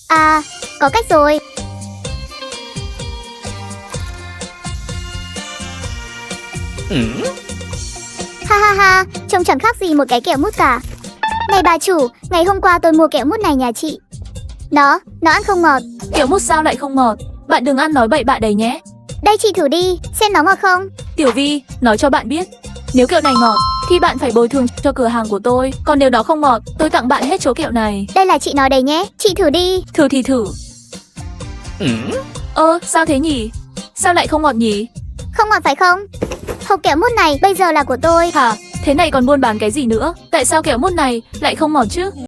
À, có cách rồi. Ha ha ha, trông chẳng khác gì một cái kẹo mút cả. Này bà chủ, ngày hôm qua tôi mua kẹo mút này nhà chị. Nó ăn không ngọt. Kẹo mút sao lại không ngọt? Bạn đừng ăn nói bậy bạ đấy nhé. Đây chị thử đi, xem nó ngọt không. Tiểu Vi, nói cho bạn biết, nếu kẹo này ngọt thì bạn phải bồi thường cho cửa hàng của tôi. Còn nếu nó không ngọt, tôi tặng bạn hết chỗ kẹo này. Đây là chị nói đấy nhé, chị thử đi. Thử thì thử. Sao thế nhỉ? Sao lại không ngọt nhỉ? Không ngọt phải không? Hộp kẹo mút này bây giờ là của tôi. Hả? Thế này còn buôn bán cái gì nữa? Tại sao kẹo mút này lại không ngọt chứ?